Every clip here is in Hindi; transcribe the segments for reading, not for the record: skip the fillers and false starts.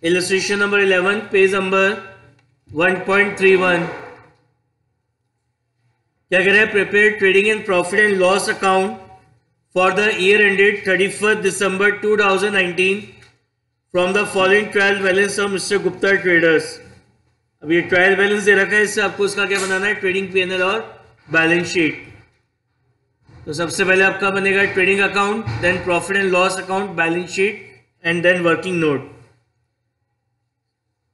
Illustration number 11, page number 1.31। क्या कह रहा है? Prepare trading and profit and loss account for the year ended 31 December 2019 from the following trial balance of mister Gupta traders. अब ये ट्रायल बैलेंस दे रखा है, इससे आपको उसका क्या बनाना है? ट्रेडिंग पीएनएल और बैलेंस शीट। तो सबसे पहले आपका बनेगा trading account, then profit and loss account, balance sheet and then working note.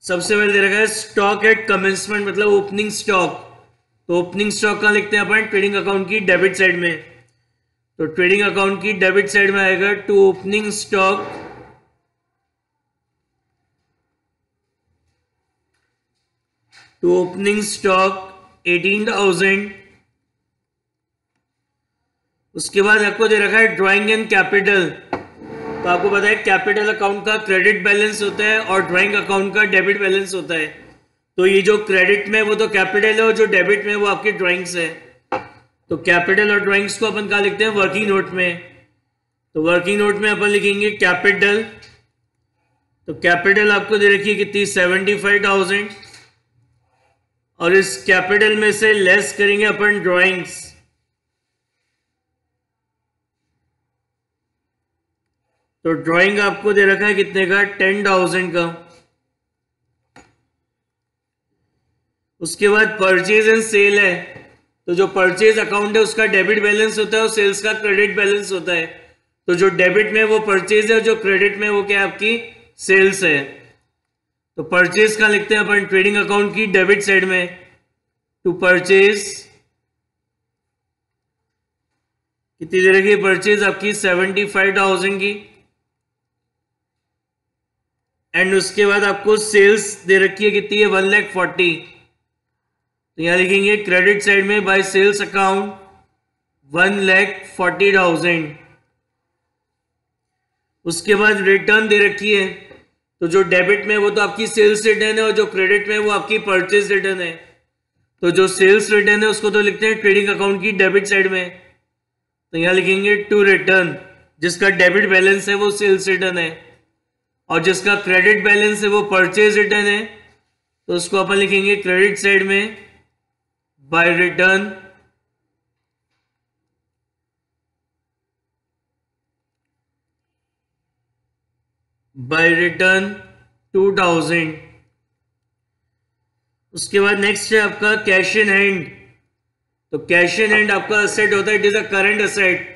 सबसे पहले दे रखा है स्टॉक एट कमेंसमेंट, मतलब ओपनिंग स्टॉक। तो ओपनिंग स्टॉक कहाँ लिखते हैं अपन? ट्रेडिंग अकाउंट की डेबिट साइड में। तो ट्रेडिंग अकाउंट की डेबिट साइड में आएगा to opening stock to opening stock 18,000। उसके बाद आपको दे रखा है ड्राइंग एंड कैपिटल। तो आपको पता है कैपिटल अकाउंट का क्रेडिट बैलेंस होता है और ड्राइंग अकाउंट का डेबिट बैलेंस होता है। तो ये जो क्रेडिट में वो तो कैपिटल है और जो डेबिट में वो आपके ड्राइंग्स है। तो कैपिटल और ड्राइंग्स को अपन कहाँ लिखते हैं? वर्किंग नोट में। तो वर्किंग नोट में अपन लिखेंगे कैपिटल। तो कैपिटल आपको दे रखी है कितनी? 75,000। और इस कैपिटल में से लेस करेंगे अपन ड्राइंग्स। तो ड्राइंग आपको दे रखा है कितने का? 10,000 का। उसके बाद परचेज एंड सेल है। तो जो परचेज अकाउंट है उसका डेबिट बैलेंस होता है और सेल्स का क्रेडिट बैलेंस होता है। तो जो डेबिट में वो परचेज है और जो क्रेडिट में वो क्या है? आपकी सेल्स है। तो परचेज का लिखते हैं अपन ट्रेडिंग अकाउंट की डेबिट साइड में टू परचेज। कितनी दे रखी है परचेज आपकी? 75,000 की। एंड उसके बाद आपको सेल्स दे रखी है कितनी है? 1,40,000। तो यहां लिखेंगे क्रेडिट साइड में बाय सेल्स अकाउंट 1,40,000। उसके बाद रिटर्न दे रखी है। तो जो डेबिट में वो तो आपकी सेल्स रिटर्न है और जो क्रेडिट में वो आपकी परचेज रिटर्न है। तो जो सेल्स रिटर्न है उसको तो लिखते हैं ट्रेडिंग अकाउंट की डेबिट साइड में। तो यहां लिखेंगे टू रिटर्न। जिसका डेबिट बैलेंस है वो सेल्स रिटर्न है और जिसका क्रेडिट बैलेंस है वो परचेज रिटर्न है। तो उसको अपन लिखेंगे क्रेडिट साइड में बाय रिटर्न। By return 2,000। उसके बाद नेक्स्ट है आपका कैश इन हैंड। तो कैश इन हैंड आपका असेट होता है, it is a current asset.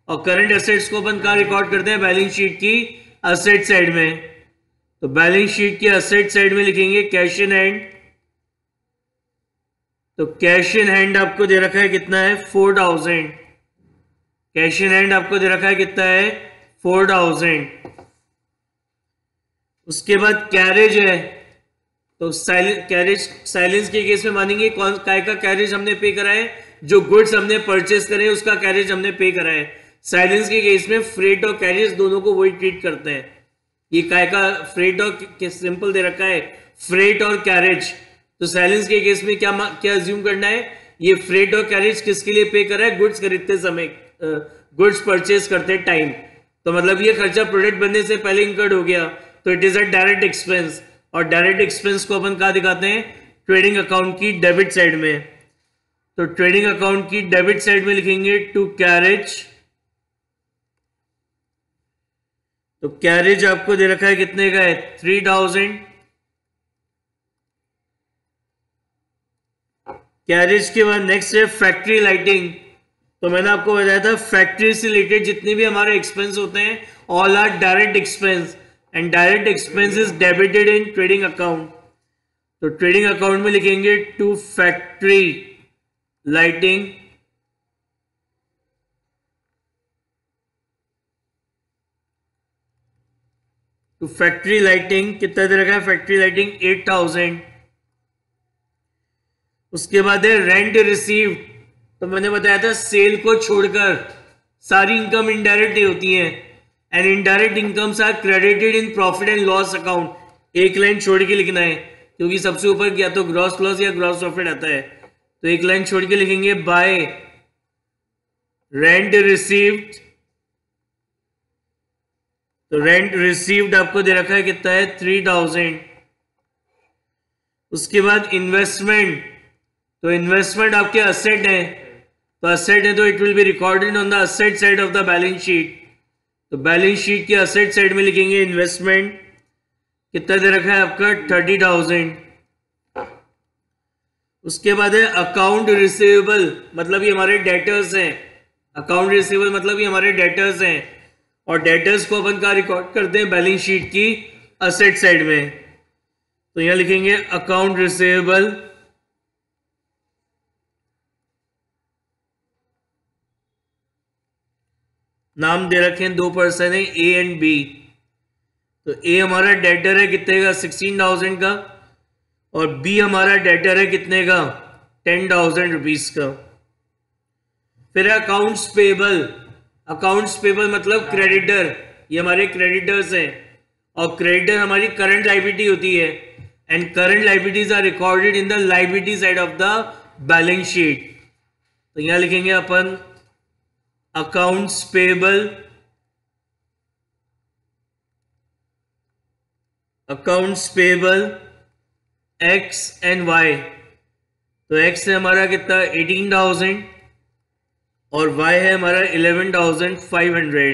और करंट असेट्स को अपन कहां रिकॉर्ड करते हैं? बैलेंस शीट की असेट साइड में। तो बैलेंस शीट की असेट साइड में लिखेंगे कैश इन हैंड। तो कैश इन हैंड आपको दे रखा है कितना है? 4,000। कैश इन हैंड आपको दे रखा है कितना है? 4,000। उसके बाद कैरेज है। तो साइलेंस के केस में मानेंगे कौन काय का कैरेज हमने पे करा है? जो गुड्स हमने परचेस करे उसका कैरेज हमने पे करा है। साइलेंस के केस में फ्रेट और कैरेज दोनों को वही ट्रीट करते हैं। ये काय का फ्रेट और सिंपल दे रखा है फ्रेट और कैरेज। तो साइलेंस के केस में क्या अज्यूम करना है? ये फ्रेट और कैरेज किसके लिए पे करा है? गुड्स खरीदते समय, गुड्स परचेस करते टाइम। तो मतलब ये खर्चा प्रोडक्ट बनने से पहले इंकर्ड हो गया, तो it is a direct expense. और डायरेक्ट एक्सपेंस को अपन कहा दिखाते हैं? ट्रेडिंग अकाउंट की डेबिट साइड में। तो ट्रेडिंग अकाउंट की डेबिट साइड में लिखेंगे टू कैरेज। तो कैरेज आपको दे रखा है कितने का है? 3,000। कैरेज के बाद नेक्स्ट है फैक्ट्री लाइटिंग। तो मैंने आपको बताया था फैक्ट्री से रिलेटेड जितने भी हमारे एक्सपेंस होते हैं all are direct expense and direct expense is debited in trading account. तो ट्रेडिंग अकाउंट में लिखेंगे to factory lighting. To factory lighting कितना दे रखा है? Factory lighting 8,000। उसके बाद है रेंट रिसीव्ड। तो मैंने बताया था सेल को छोड़कर सारी इनकम इनडायरेक्ट ही होती है and indirect incomes are credited in profit and loss account. एक लाइन छोड़ के लिखना है क्योंकि सबसे ऊपर या तो ग्रॉस लॉस या ग्रॉस प्रॉफिट आता है। तो एक लाइन छोड़ के लिखेंगे बाय रेंट रिसीव्ड तो रेंट रिसीव्ड आपको दे रखा है कितना है 3000। उसके बाद इन्वेस्टमेंट, तो इन्वेस्टमेंट आपके असेट है, तो असेट है तो it will be recorded on the asset side of the balance sheet. तो बैलेंस शीट के असेट साइड में लिखेंगे इन्वेस्टमेंट, कितना दे रखा है आपका 30,000। उसके बाद है अकाउंट रिसीवेबल, मतलब ये हमारे डेटर्स हैं। अकाउंट रिसीवेबल मतलब ये हमारे डेटर्स हैं, और डेटर्स को अपन का रिकॉर्ड करते हैं बैलेंस शीट की असेट साइड में। तो यहां लिखेंगे अकाउंट रिसीवेबल, नाम दे रखे हैं, दो पर्सन है ए एंड बी। तो ए हमारा डेटर है कितने का 16,000 का, और बी हमारा डेटर है कितने का 10,000 रुपीज का। फिर अकाउंट्स पेबल, अकाउंट्स पेबल मतलब क्रेडिटर, ये हमारे क्रेडिटर्स हैं, और क्रेडिटर हमारी करंट लायबिलिटी होती है, and current liabilities are recorded in the liability side of the balance sheet. तो यहां लिखेंगे अपन accounts payable, accounts payable X and Y. तो एक्स है हमारा कितना 18,000 और वाई है हमारा 11,500।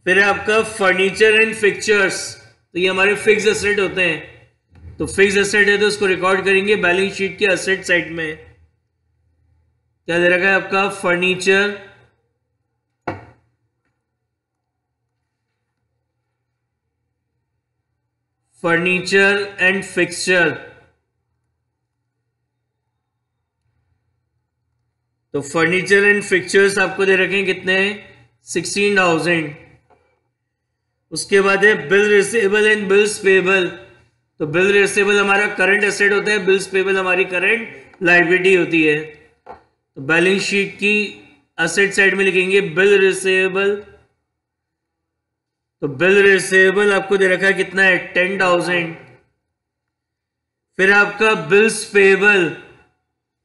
फिर है आपका फर्नीचर एंड फिक्चर्स, तो ये हमारे फिक्स एसेट होते हैं। तो फिक्स एसेट है तो उसको रिकॉर्ड करेंगे बैलेंस शीट के एसेट साइड में। क्या दे रखा है आपका फर्नीचर, फर्नीचर एंड फिक्सचर। तो फर्नीचर एंड फिक्चर्स आपको दे रखे हैं कितने 16,000। उसके बाद है bill receivable and bills payable. तो बिल रिसीवेबल हमारा करंट एसेट होता है, बिल्स पेबल हमारी करंट लायबिलिटी होती है। तो बैलेंस शीट की एसेट साइड में लिखेंगे बिल रिसीवेबल। तो बिल रिसीवेबल आपको दे रखा है कितना है 10,000। फिर आपका बिल्स पेबल,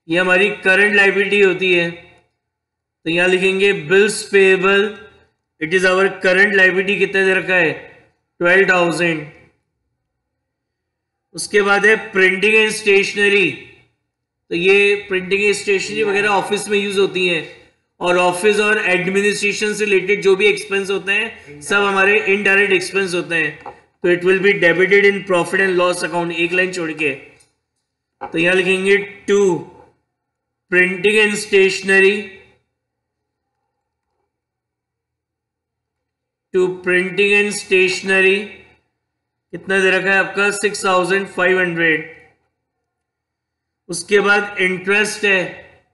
ये हमारी करंट लायबिलिटी होती है, तो यहां लिखेंगे bills payable, it is our current liability, कितना दे रखा है 12,000। उसके बाद है प्रिंटिंग एंड स्टेशनरी। तो ये प्रिंटिंग एंड स्टेशनरी वगैरह ऑफिस में यूज होती हैं, और ऑफिस और एडमिनिस्ट्रेशन से रिलेटेड जो भी एक्सपेंस होते हैं सब हमारे इनडायरेक्ट एक्सपेंस होते हैं। तो it will be debited in profit and loss account, एक लाइन छोड़ के। तो यहां लिखेंगे to printing and stationery, to printing and stationery कितना दे रखा है आपका 6,500। उसके बाद इंटरेस्ट है,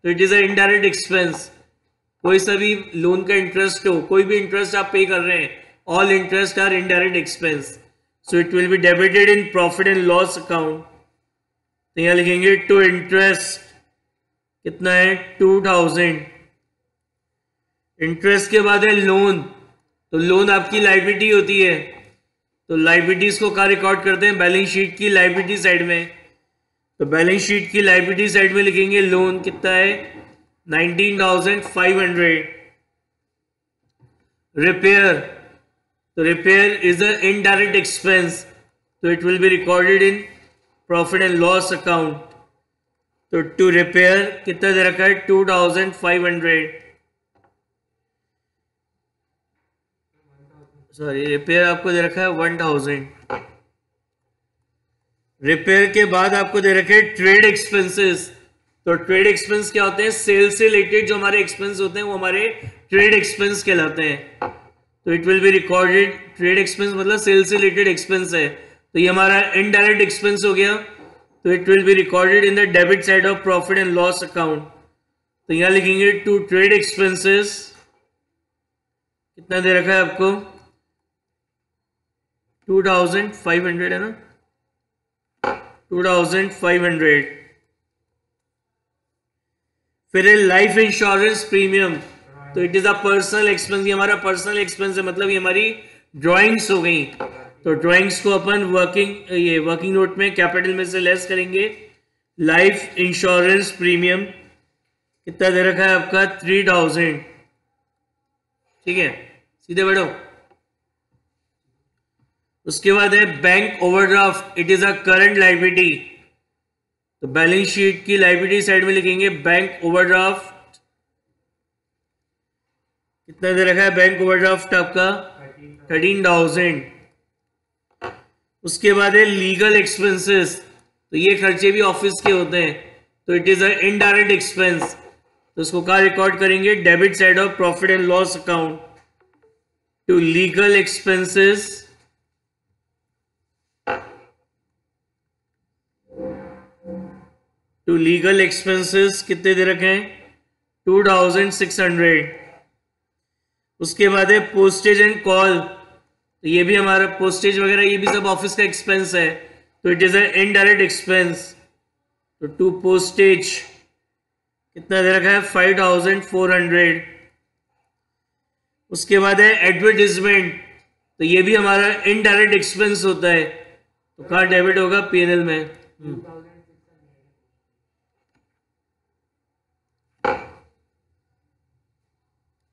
तो it is a indirect expense. कोई सा भी लोन का इंटरेस्ट हो, कोई भी इंटरेस्ट आप पे कर रहे हैं, all interest are indirect expense, so it will be debited in profit and loss account. तो यहां लिखेंगे टू इंटरेस्ट कितना है 2,000। इंटरेस्ट के बाद है लोन। तो लोन आपकी लायबिलिटी होती है, तो लायबिलिटीज को कहाँ रिकॉर्ड करते हैं बैलेंस शीट की लायबिलिटी साइड में। तो बैलेंस शीट की लायबिलिटी साइड में लिखेंगे लोन कितना है 19,500। रिपेयर, तो repair is a indirect expense, तो it will be recorded in profit and loss account. तो टू रिपेयर कितना दे रखा है 2,500। सॉरी, रिपेयर आपको दे रखा है 1,000। रिपेयर के बाद आपको दे रखे ट्रेड एक्सपेंसेस। तो ट्रेड एक्सपेंस क्या होते हैं, सेल से रिलेटेड जो हमारे एक्सपेंस होते हैं वो हमारे ट्रेड एक्सपेंस कहलाते हैं। तो it will be recorded, trade expense मतलब सेल से रिलेटेड एक्सपेंस है, तो ये हमारा इनडायरेक्ट एक्सपेंस हो गया, तो it will be recorded in the debit side of profit and loss account. तो यहां लिखेंगे टू ट्रेड एक्सपेंसेस कितना दे रखा है आपको 2,500 है ना, 2,500। फिर है लाइफ इंश्योरेंस प्रीमियम। तो it is a personal expense, ये हमारा पर्सनल एक्सपेंस है, मतलब ये हमारी ड्राइंग्स हो गई। तो ड्राइंग्स को अपन वर्किंग नोट में कैपिटल में से लेस करेंगे। लाइफ इंश्योरेंस प्रीमियम कितना दे रखा है आपका 3,000। ठीक है, सीधे बैठो। उसके बाद है bank overdraft, it is a current liability. तो बैलेंस शीट की लाइबिलिटी साइड में लिखेंगे बैंक ओवरड्राफ्ट। कितना दे रखा है बैंक ओवरड्राफ्ट आपका? 13,000। उसके बाद है लीगल एक्सपेंसेस, तो ये खर्चे भी ऑफिस के होते हैं, तो it is a indirect expense. तो उसको कहाँ रिकॉर्ड करेंगे? Debit side of profit and loss account to legal expenses. To legal expenses कितने दे रखे हैं? 2,600। उसके बाद है पोस्टेज एंड कॉल, तो ये भी हमारा पोस्टेज वगैरह ये भी सब ऑफिस का एक्सपेंस है, तो it is a indirect expense. तो टू पोस्टेज कितना दे रखा है? 5,400। उसके बाद है एडवर्टीजमेंट, तो ये भी हमारा इनडायरेक्ट एक्सपेंस होता है, तो कहाँ डेबिट होगा? पीएनएल में।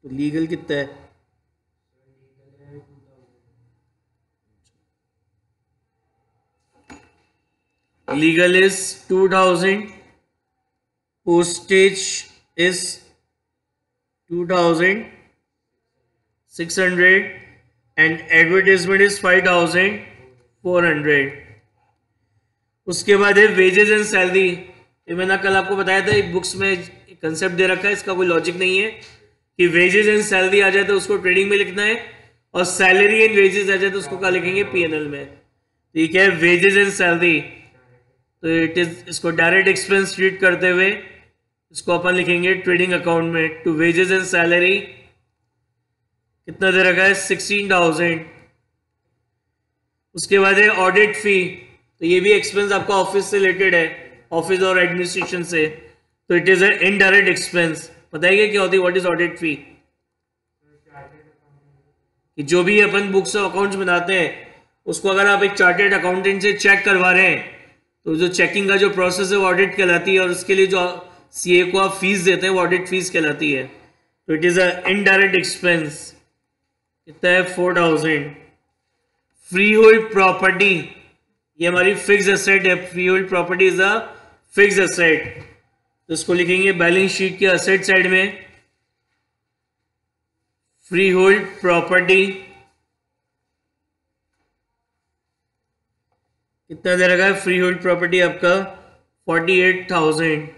तो लीगल कितना है? Legal is 2,000, postage is 2,600 and advertisement is 5,400। उसके बाद है वेजेस एंड सैलरी। ये मैंने कल आपको बताया था, एक बुक्स में कंसेप्ट दे रखा है, इसका कोई लॉजिक नहीं है कि वेजेस एंड सैलरी आ जाए तो उसको ट्रेडिंग में लिखना है, और सैलरी एंड वेजेस आ जाए तो उसको क्या लिखेंगे? पीएनएल में। ठीक है, वेजेस एंड सैलरी, तो इट इज, इसको डायरेक्ट एक्सपेंस ट्रीट करते हुए इसको अपन लिखेंगे ट्रेडिंग अकाउंट में। टू वेजेस एंड सैलरी कितना दे रखा है? 16,000। उसके बाद है ऑडिट फी, तो ये भी एक्सपेंस आपका ऑफिस से रिलेटेड है, ऑफिस और एडमिनिस्ट्रेशन से, तो it is a indirect expense. बताइए क्या होती है? व्हाट इज ऑडिट फी? कि जो भी अपन बुक्स और अकाउंट्स बनाते हैं उसको अगर आप एक चार्टेड अकाउंटेंट से चेक करवा रहे हैं, तो जो चेकिंग का जो प्रोसेस है वो ऑडिट कहलाती है, और उसके लिए जो सीए को आप फीस देते हैं वो ऑडिट फीस कहलाती है। तो it is a indirect expense. कितना है? 4,000। फ्री होल्ड प्रॉपर्टी, ये हमारी फिक्स एसेट है। Free hold property is a fix asset, तो इसको लिखेंगे बैलेंस शीट के एसेट साइड में। फ्री होल्ड प्रॉपर्टी कितना दे रखा है? फ्री होल्ड प्रॉपर्टी आपका 48,000।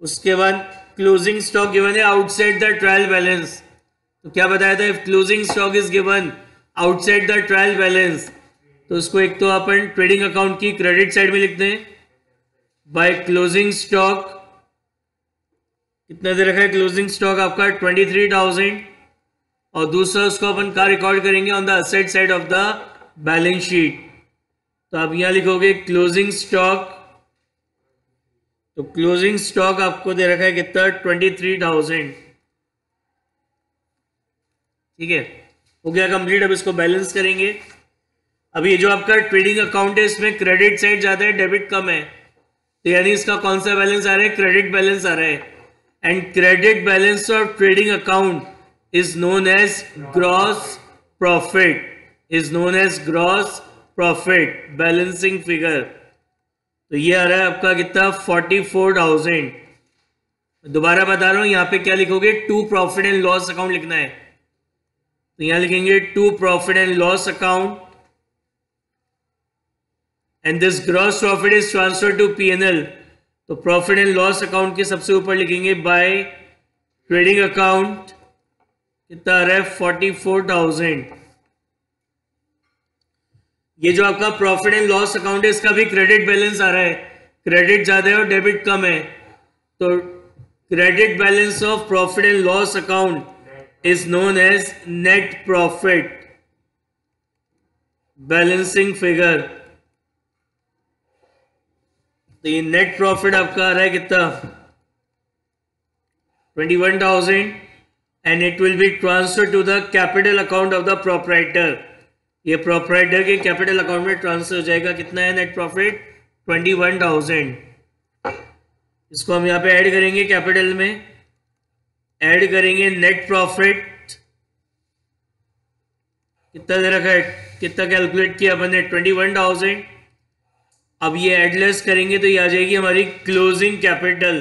उसके बाद क्लोजिंग स्टॉक गिवन है आउटसाइड द ट्रायल बैलेंस, तो क्या बताया था? If closing stock is given outside the trial balance, तो उसको एक तो अपन ट्रेडिंग अकाउंट की क्रेडिट साइड में लिखते हैं बाय क्लोजिंग स्टॉक। कितना दे रखा है क्लोजिंग स्टॉक आपका? 23,000। और दूसरा उसको अपन कहाँ रिकॉर्ड करेंगे? On the asset side of the balance sheet. तो आप यहां लिखोगे क्लोजिंग स्टॉक, तो क्लोजिंग स्टॉक आपको दे रखा है कितना? 23,000। ठीक है, हो गया कंप्लीट। अब इसको बैलेंस करेंगे। अब ये जो आपका ट्रेडिंग अकाउंट है इसमें क्रेडिट साइड ज्यादा है, डेबिट कम है, तो यानी इसका कौन सा बैलेंस आ रहा है? क्रेडिट बैलेंस आ रहा है। And credit balance of trading account is known as gross profit, is known as gross profit balancing figure. तो ये आ रहा है आपका कितना? 44,000। दोबारा बता रहा हूं, यहां पे क्या लिखोगे? To profit and loss account लिखना है, तो यहां लिखेंगे to profit and loss account, and this gross profit is transfer to PNL. तो प्रॉफिट एंड लॉस अकाउंट के सबसे ऊपर लिखेंगे बाय ट्रेडिंग अकाउंट। कितना आ रहा है? 44,000। ये जो आपका प्रॉफिट एंड लॉस अकाउंट है इसका भी क्रेडिट बैलेंस आ रहा है, क्रेडिट ज्यादा है और डेबिट कम है, तो credit balance of profit and loss account is known as net profit balancing figure. तो ये नेट प्रॉफिट आपका आ रहा है कितना? 21,000, and it will be transfer to the capital account of the proprietor. ये प्रोप्राइटर के कैपिटल अकाउंट में ट्रांसफर हो जाएगा। कितना है नेट प्रॉफिट? 21,000। इसको हम यहाँ पे ऐड करेंगे कैपिटल में, ऐड करेंगे नेट प्रॉफिट कितना दे रखा है, कितना कैलकुलेट किया अपन ने, 21,000। अब ये एडलेस करेंगे तो ये आ जाएगी हमारी क्लोजिंग कैपिटल।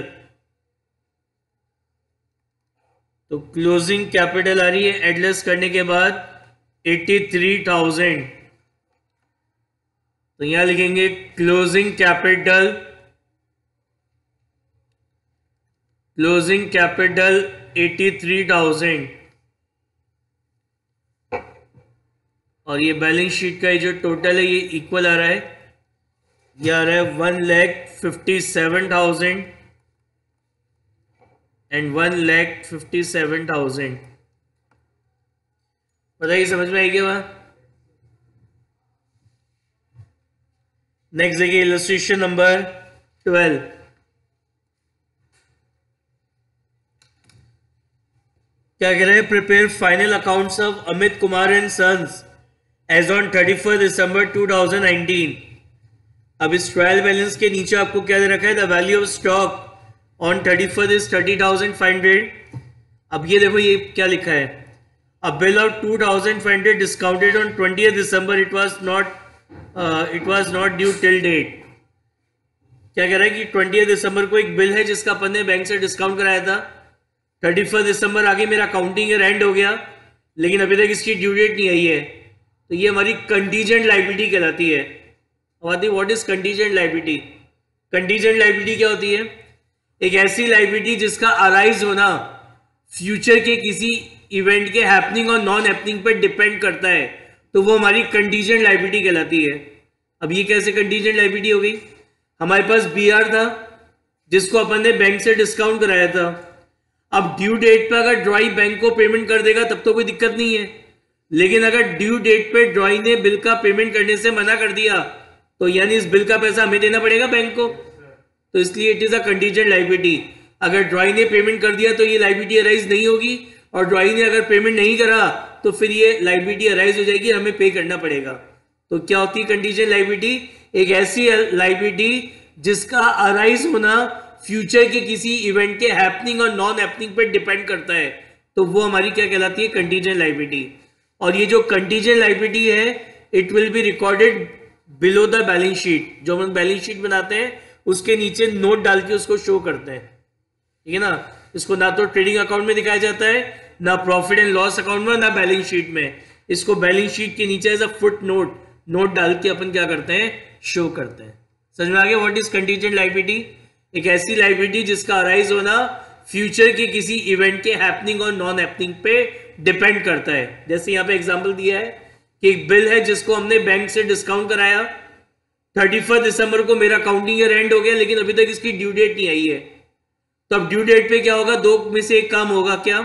तो क्लोजिंग कैपिटल आ रही है एडलेस करने के बाद 83,000। तो यहां लिखेंगे क्लोजिंग कैपिटल, क्लोजिंग कैपिटल 83,000। और ये बैलेंस शीट का ये जो टोटल है ये इक्वल आ रहा है, ये आ रहा है 1,57,000 एंड 1,57,000। बताइए समझ में आएगी वहां। नेक्स्ट देखिए इलस्ट्रेशन नंबर 12। क्या कह रहे हैं, prepare final accounts of Amit Kumar and sons as on 31 December 2019। अब इस ट्रायल बैलेंस के नीचे आपको क्या दे रखा है, the value of stock on 31 is 30,500। अब ये देखो ये क्या लिखा है, a bill of 2,500 discounted on 20 December, it was not due till date. क्या कह रहा है कि 20 दिसंबर को एक बिल है जिसका अपन ने बैंक से डिस्काउंट कराया था, 31 दिसंबर आगे मेरा काउंटिंग ईयर एंड हो गया, लेकिन अभी तक इसकी ड्यू डेट नहीं आई है। तो ये हमारी कंटीजेंट लायबिलिटी कहलाती है। What is contingent liability? Contingent liability क्या होती है, एक ऐसी लायबिलिटी जिसका अराइज होना फ्यूचर के किसी इवेंट के हैपनिंग और नॉन हैपनिंग पर डिपेंड करता है, तो वो हमारी कंटीजेंट लायबिलिटी कहलाती है। अब ये कैसे कंटीजेंट लायबिलिटी हो गई, हमारे पास बीआर था जिसको अपन ने बैंक से डिस्काउंट कराया था। अब ड्यू डेट पे अगर ड्रॉई बैंक को पेमेंट कर देगा तब तो कोई दिक्कत नहीं है, लेकिन अगर ड्यू डेट पे ड्रॉई ने बिल का पेमेंट करने से मना कर दिया तो यानी इस बिल का पैसा हमें देना पड़ेगा बैंक को। तो इसलिए it is a contingent liability. अगर ड्रॉई ने पेमेंट कर दिया तो ये लायबिलिटी अराइज नहीं होगी, और ड्रॉई ने अगर पेमेंट नहीं करा तो फिर ये लायबिलिटी अराइज हो जाएगी, हमें पे करना पड़ेगा। तो क्या होती है कंटीजेंट लायबिलिटी, एक ऐसी लायबिलिटी जिसका अराइज होना फ्यूचर के किसी इवेंट के हैपनिंग और नॉन हैपनिंग पर डिपेंड करता है, तो वो हमारी क्या कहलाती है, कंटीजेंट लायबिलिटी। और ये जो कंटीजेंट लायबिलिटी है it will be recorded below the balance sheet. जो हम बैलेंस शीट बनाते हैं उसके नीचे नोट डाल के उसको शो करते हैं, ठीक है ना। इसको ना तो ट्रेडिंग अकाउंट में दिखाया जाता है, ना प्रॉफिट एंड लॉस अकाउंट में, ना बैलेंस शीट में। इसको बैलेंस शीट के नीचे एज अ फुट नोट डाल के अपन क्या करते हैं, शो करते हैं। समझ में आ गया व्हाट इज कंटीजेंट लायबिलिटी? एक ऐसी लायबिलिटी जिसका अराइज होना फ्यूचर के किसी इवेंट के हैपनिंग और नॉन हैपनिंग पे डिपेंड करता है। जैसे यहाँ पे एग्जांपल दिया है कि एक बिल है जिसको हमने बैंक से डिस्काउंट कराया, 31 दिसंबर को मेरा काउंटिंग ईयर एंड हो गया, लेकिन अभी तक इसकी ड्यू डेट नहीं आई है। तो अब ड्यू डेट पे क्या होगा, दो में से एक काम होगा। क्या?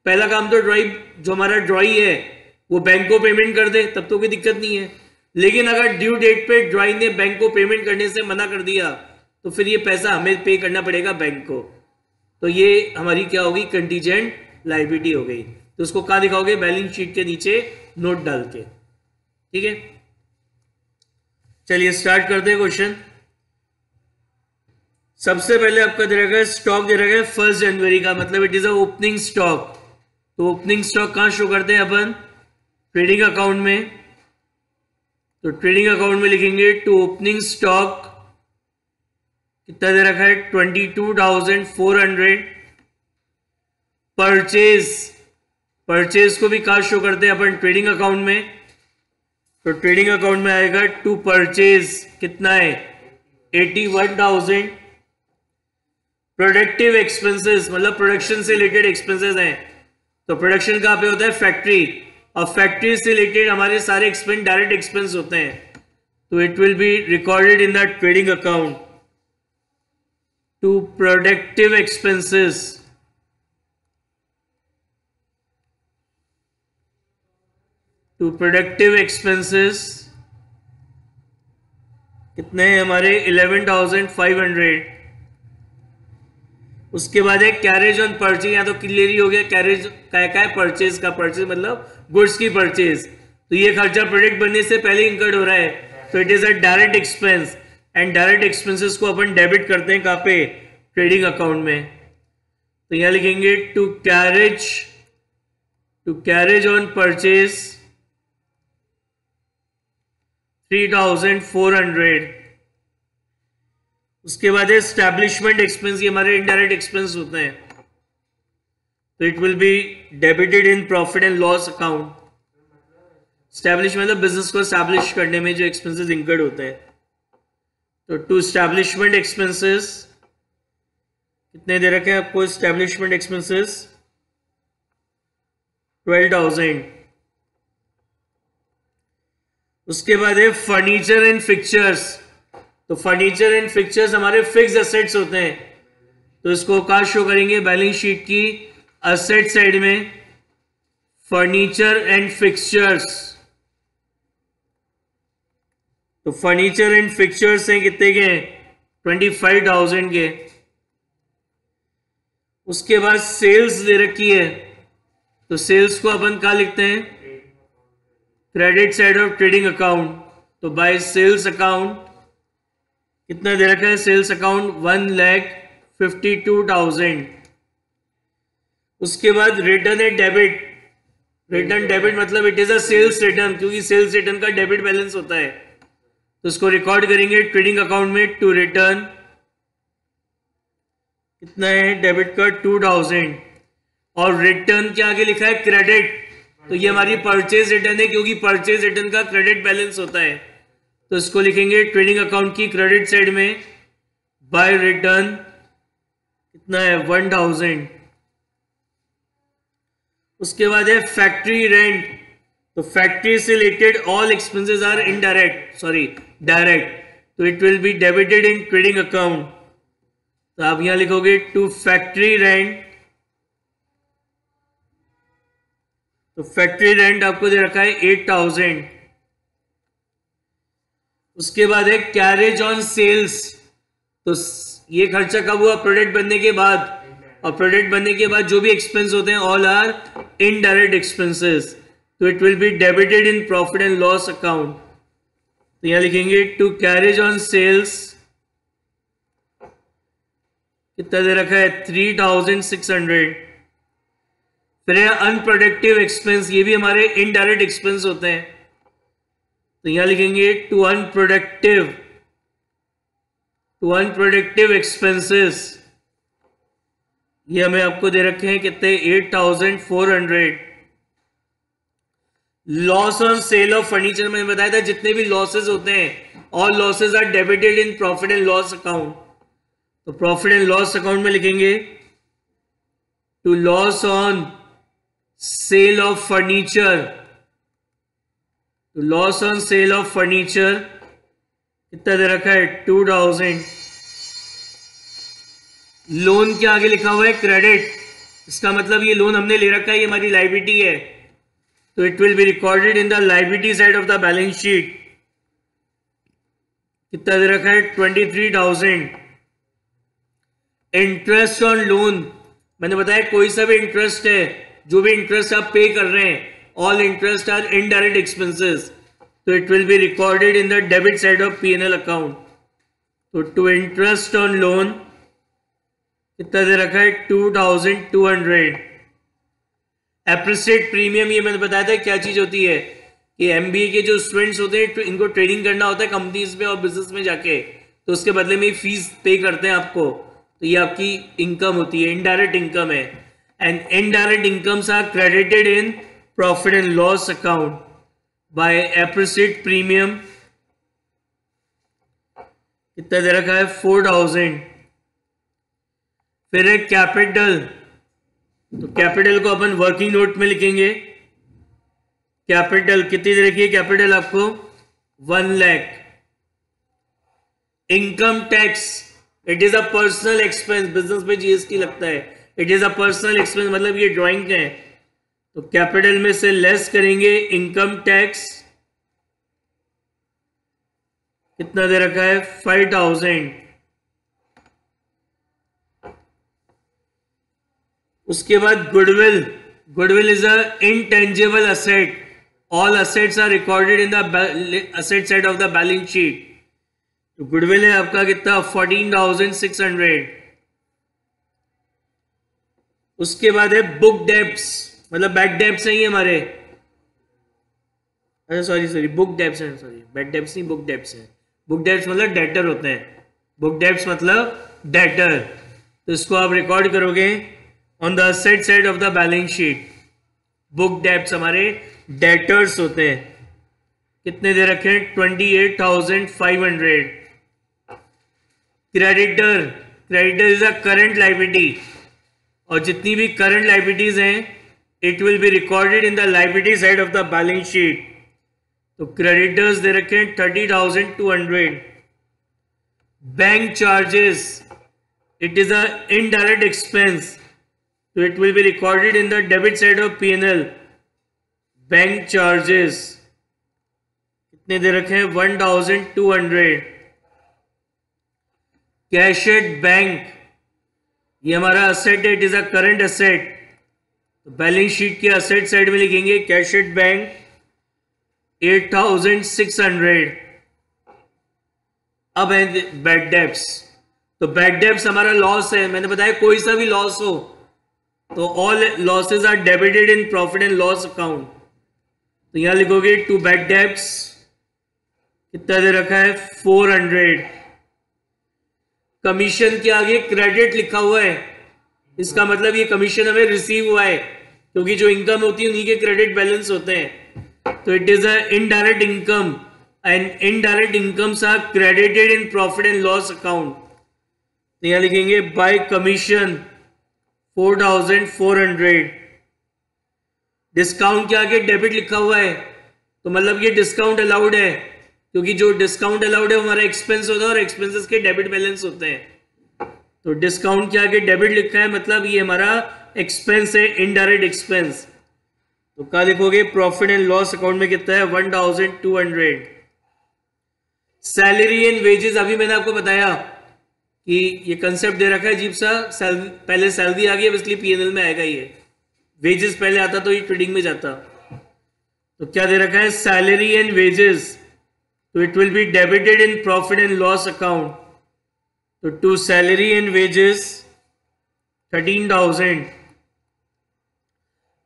पहला काम तो ड्रॉई, जो हमारा ड्रॉई है वो बैंक को पेमेंट कर दे, तब तो कोई दिक्कत नहीं है। लेकिन अगर ड्यू डेट पे ड्रॉई ने बैंक को पेमेंट करने से मना कर दिया तो फिर ये पैसा हमें पे करना पड़ेगा बैंक को। तो ये हमारी क्या होगी, कंटीजेंट लायबिलिटी हो गई। तो उसको कहां दिखाओगे, बैलेंस शीट के नीचे नोट डाल के, ठीक है। चलिए स्टार्ट करते हैं क्वेश्चन। सबसे पहले आपका दे रखा है स्टॉक दे रखा है 1 जनवरी का, मतलब it is a opening stock. तो ओपनिंग स्टॉक कहां शो करते हैं अपन, ट्रेडिंग अकाउंट में। तो ट्रेडिंग अकाउंट में लिखेंगे टू ओपनिंग स्टॉक, कितना दे रखा है 22,400। परचेज को भी कहां शो करते हैं अपन, ट्रेडिंग अकाउंट में। तो ट्रेडिंग अकाउंट में आएगा टू परचेज, कितना है 81,000। प्रोडक्टिव एक्सपेंसेस मतलब प्रोडक्शन से रिलेटेड एक्सपेंसेस हैं, तो प्रोडक्शन कहां पे होता है, फैक्ट्री। और फैक्ट्री से रिलेटेड हमारे सारे एक्सपेंस डायरेक्ट एक्सपेंस होते हैं, तो it will be recorded in the trading account to productive expenses. To productive expenses कितने हैं हमारे 11,500। उसके बाद है कैरेज ऑन परचेज, या तो क्लियर ही हो गया कैरेज का है, परचेज का, परचेज मतलब गुड्स की परचेज। तो ये खर्चा प्रोडक्ट बनने से पहले इंकर्ड हो रहा है, तो it is a direct expense. And direct expenses को अपन डेबिट करते हैं कहां पे, ट्रेडिंग अकाउंट में। तो यहां लिखेंगे टू कैरेज ऑन परचेज 3,400। उसके बाद है एस्टैब्लिशमेंट एक्सपेंस, ये हमारे इनडायरेक्ट एक्सपेंस होते हैं, तो it will be debited in profit and loss account. Establish मतलब बिजनेस को एस्टैब्लिश करने में जो एक्सपेंसेस इंकर्ड होते हैं, तो टू एस्टैब्लिशमेंट एक्सपेंसेस कितने दे रखे हैं आपको? Establishment expenses 12,000। उसके बाद है फर्नीचर एंड फिक्चर्स, तो फर्नीचर एंड फिक्चर्स हमारे फिक्स एसेट्स होते हैं, तो इसको कहाँ शो करेंगे? बैलेंस शीट की एसेट साइड में, फर्नीचर एंड फिक्चर्स। तो फर्नीचर एंड फिक्चर्स हैं कितने के? 25,000 के। उसके बाद सेल्स दे रखी है, तो सेल्स को अपन कहाँ लिखते हैं? Credit side of trading account, तो बाय सेल्स अकाउंट कितना दे रखा है? Sales account 1,52,000। उसके बाद return and debit, return debit मतलब it is a sales return, क्योंकि सेल्स रिटर्न का डेबिट बैलेंस होता है, तो उसको रिकॉर्ड करेंगे ट्रेडिंग अकाउंट में। टू रिटर्न कितना है? डेबिट का 2,000। और रिटर्न के आगे लिखा है क्रेडिट, तो ये हमारी परचेज रिटर्न है, क्योंकि परचेज रिटर्न का क्रेडिट बैलेंस होता है, तो इसको लिखेंगे ट्रेडिंग अकाउंट की क्रेडिट साइड में। बाय रिटर्न कितना है? 1,000। उसके बाद है फैक्ट्री रेंट, तो फैक्ट्री से related all expenses are indirect, sorry direct, तो it will be debited in trading account. तो आप यहां लिखोगे टू फैक्ट्री रेंट, तो फैक्ट्री रेंट आपको दे रखा है 8,000। उसके बाद है कैरेज ऑन सेल्स, तो ये खर्चा कब हुआ? प्रोडक्ट बनने के बाद, और प्रोडक्ट बनने के बाद जो भी एक्सपेंस होते हैं ऑल आर इनडायरेक्ट एक्सपेंसेस, तो it will be debited in profit and loss account. तो यहां लिखेंगे टू कैरेज ऑन सेल्स कितना दे रखा है? 3,600। फिर है अनप्रोडक्टिव एक्सपेंस, ये भी हमारे इनडायरेक्ट एक्सपेंस होते हैं, तो यहां लिखेंगे टू अनप्रोडक्टिव एक्सपेंसेस, ये हमें आपको दे रखे हैं कितने? 8,400। Loss on sale of furniture, मैंने बताया था जितने भी लॉसेस होते हैं all losses are debited in profit and loss account, तो प्रॉफिट एंड लॉस अकाउंट में लिखेंगे to loss on sale of furniture, तो loss on sale of furniture कितना दे रखा है? 2,000। लोन के आगे लिखा हुआ है क्रेडिट, इसका मतलब ये लोन हमने ले रखा है, ये हमारी लायबिलिटी है, तो it will be recorded in the liability side of the balance sheet. कितना दे रखा है? 23,000। इंटरेस्ट ऑन लोन, मैंने बताया कोई सा भी इंटरेस्ट है, जो भी इंटरेस्ट आप पे कर रहे हैं, all interest are indirect expenses, तो it will be recorded in the debit side of P&L account. तो टू इंटरेस्ट ऑन लोन कितना दे रखा है? 2,200। एप्रिसिएट प्रीमियम, ये मैंने बताया था क्या चीज होती है कि MBA के जो स्टूडेंट्स होते हैं इनको ट्रेडिंग करना होता है कंपनीज में और बिजनेस में जाके, तो उसके बदले में फीस पे करते हैं आपको, तो ये आपकी इनकम होती है, इनडायरेक्ट इनकम है। And indirect incomes are credited in profit and loss account by appreciate premium. कितना दे रखा है? 4,000। फिर है कैपिटल, तो कैपिटल को अपन वर्किंग नोट में लिखेंगे। कैपिटल कितनी दे रखी है? कैपिटल आपको 1 lakh. Income tax, it is a personal expense, business में GST लगता है, it is a personal expense मतलब ये ड्राइंग है, तो कैपिटल में से लेस करेंगे इनकम टैक्स। कितना दे रखा है? 5,000। उसके बाद goodwill, goodwill is a intangible asset, all assets are recorded in the asset side of the balance sheet, तो गुडविल है आपका कितना? 14,600। उसके बाद है बुक डेब्ट्स, मतलब बैक डेब्ट्स हैं ये हमारे, अरे सॉरी बुक डेब्ट्स हैं, सॉरी बैड डेब्ट्स नहीं, बुक डेब्ट्स हैं। बुक डेब्ट्स मतलब डेटर होते हैं, बुक डेब्ट्स मतलब डेटर। तो इसको आप रिकॉर्ड करोगे on the asset side of the balance sheet. Book debts हमारे डेटर्स होते हैं। कितने दे रखे हैं? 28,500। Creditor, creditor is a current liability, और जितनी भी करंट लाइबिलिटीज हैं it will be recorded in the liability side of the balance sheet. तो क्रेडिटर्स दे रखे हैं 30,200। Bank charges, it is a indirect expense, तो it will be recorded in the debit side of P&L। Bank charges कितने दे रखे हैं? 1,200। कैश एट बैंक, ये हमारा असेट है, it is a current asset, तो बैलेंस शीट के असेट साइड में लिखेंगे कैश एट बैंक 8,600। अब है बैड डेब्ट्स। तो बैड डेब्ट्स हमारा लॉस है, मैंने बताया कोई सा भी लॉस हो तो all losses are debited in profit and loss account. तो यहां लिखोगे टू बैड डेब्ट्स कितना दे रखा है? 400। कमीशन के आगे क्रेडिट लिखा हुआ है, इसका मतलब ये कमीशन हमें रिसीव हुआ है, क्योंकि जो इनकम होती है उन्हीं के क्रेडिट बैलेंस होते हैं। तो it is a indirect income, and indirect incomes are credited in profit and loss account. तो यहां लिखेंगे बाय कमीशन 4,400। डिस्काउंट के आगे डेबिट लिखा हुआ है, तो मतलब ये डिस्काउंट अलाउड है, क्योंकि जो डिस्काउंट अलाउड है वो हमारा एक्सपेंस होता है और एक्सपेंसेस के डेबिट बैलेंस होते हैं। तो डिस्काउंट के आगे डेबिट लिखा है, मतलब ये हमारा एक्सपेंस है, इनडायरेक्ट एक्सपेंस। तो क्या लिखोगे? प्रॉफिट एंड लॉस अकाउंट में कितना है? 1,200। सैलरी एंड वेजेस, अभी मैंने आपको बताया कि ये कंसेप्ट दे रखा है अजीब सा, पहले सैलरी आ गई, अब इसलिए P&L में आएगा ये। वेजेस पहले आता तो ये ट्रेडिंग में जाता। तो क्या दे रखा है? सैलरी एंड वेजेस, तो it will be debited in profit and loss account. तो to salary and wages 13,000।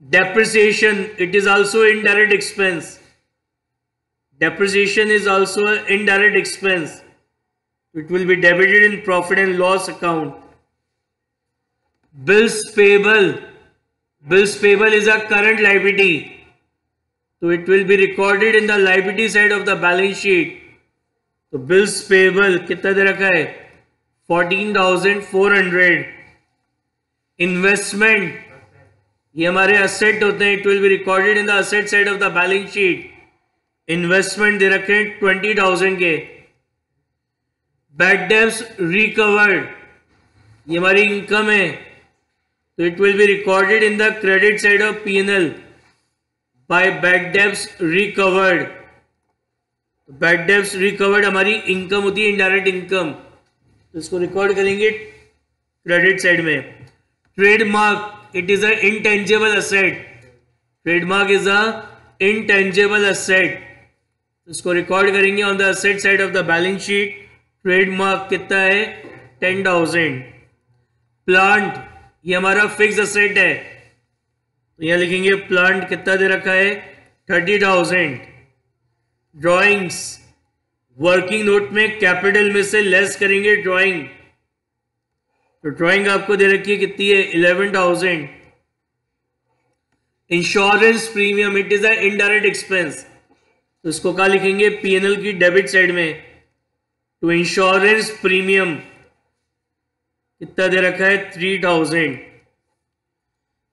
Depreciation, it is also indirect expense, depreciation is also an indirect expense, it will be debited in profit and loss account. Bills payable, bills payable is a current liability, so it will be recorded in the liability side of the balance sheet. तो bills payable कितना दे रखा है? 14,400. Investment, ये हमारे asset होते हैं, it will be recorded in the asset side of the balance sheet. Investment दे रखे हैं 20,000 के। बैड डेब्ट्स रिकवर्ड, ये हमारी इनकम है, तो it will be recorded in the credit side of P&L by bad debts recovered. Bad debts recovered हमारी इनकम होती है, इनडायरेक्ट इनकम, तो इसको रिकॉर्ड करेंगे क्रेडिट साइड में। Trademark, it is a intangible asset, trademark is a intangible asset, इसको रिकॉर्ड करेंगे on the asset side of the balance sheet. Trademark कितना है? 10,000। प्लांट, ये हमारा फिक्स असेट है, तो यहां लिखेंगे प्लांट कितना दे रखा है? 30,000। ड्राइंग्स, वर्किंग नोट में कैपिटल में से लेस करेंगे ड्राइंग, तो ड्राइंग आपको दे रखी है कितनी है? 11,000। Insurance premium, it is a indirect expense, तो इसको क्या लिखेंगे? P&L की डेबिट साइड में। तो इंश्योरेंस प्रीमियम कितना दे रखा है? 3,000।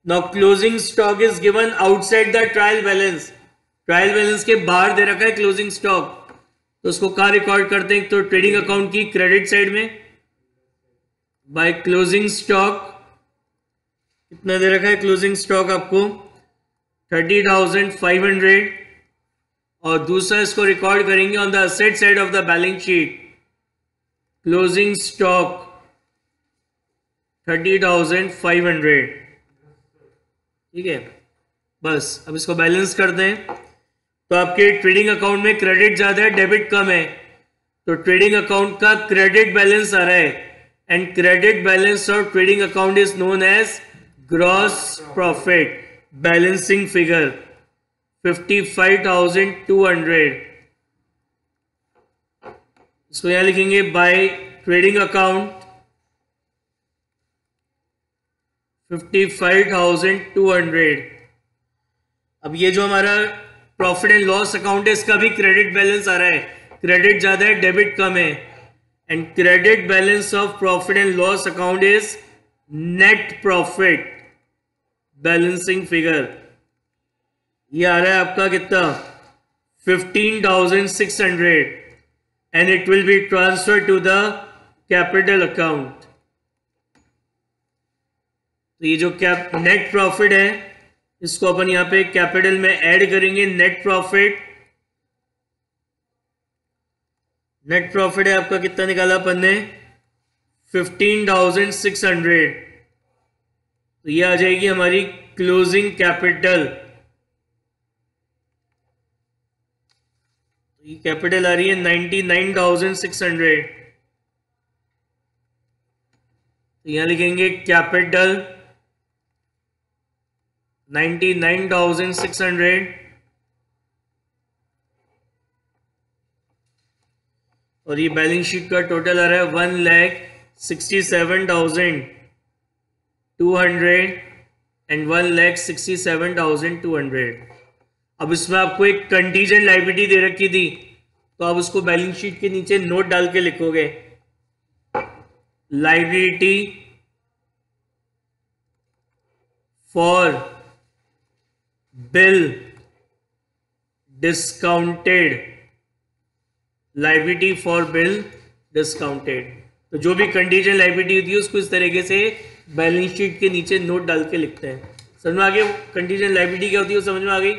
Now closing stock is given outside the trial balance, trial balance के बाहर दे रखा है क्लोजिंग स्टॉक, तो उसको कहाँ रिकॉर्ड करते हैं? तो ट्रेडिंग अकाउंट की क्रेडिट साइड में बाय क्लोजिंग स्टॉक। कितना दे रखा है क्लोजिंग स्टॉक आपको? 30,500। और दूसरा इसको रिकॉर्ड करेंगे on the asset side of the balance sheet. Closing stock 30,500। ठीक है, बस अब इसको बैलेंस कर दें। तो आपके ट्रेडिंग अकाउंट में क्रेडिट ज्यादा है, डेबिट कम है, तो ट्रेडिंग अकाउंट का क्रेडिट बैलेंस आ रहा है, and credit balance of trading account is known as gross profit, balancing figure. 55,200। इसको यहां लिखेंगे बाय ट्रेडिंग अकाउंट 55,200। अब ये जो हमारा प्रॉफिट एंड लॉस अकाउंट है इसका भी क्रेडिट बैलेंस आ रहा है, क्रेडिट ज्यादा है डेबिट कम है, and credit balance of profit and loss account is net profit balancing figure. ये आ रहा है आपका कितना 15,600 and it will be transfer to the capital account. तो ये जो नेट प्रॉफिट है इसको अपन यहां पे कैपिटल में ऐड करेंगे। नेट प्रॉफिट है आपका कितना निकाला अपन ने 15,600। तो ये आ जाएगी हमारी क्लोजिंग कैपिटल। तो ये कैपिटल आ रही है 99,600। तो यहां लिखेंगे कैपिटल 99,600 और ये बैलेंस शीट का टोटल आ रहा है 1,67,200 एंड 1,67,200। अब इसमें आपको एक कंटीजेंट लायबिलिटी दे रखी थी तो आप उसको बैलेंस शीट के नीचे नोट डाल के लिखोगे liability for bill discounted, liability for bill discounted. तो जो भी कंटीजेंट लायबिलिटी होती है उसको इस तरीके से बैलेंस शीट के नीचे नोट डाल के लिखते हैं। समझ में आ गया कंटीजेंट लायबिलिटी क्या होती है, वो समझ में आ गई।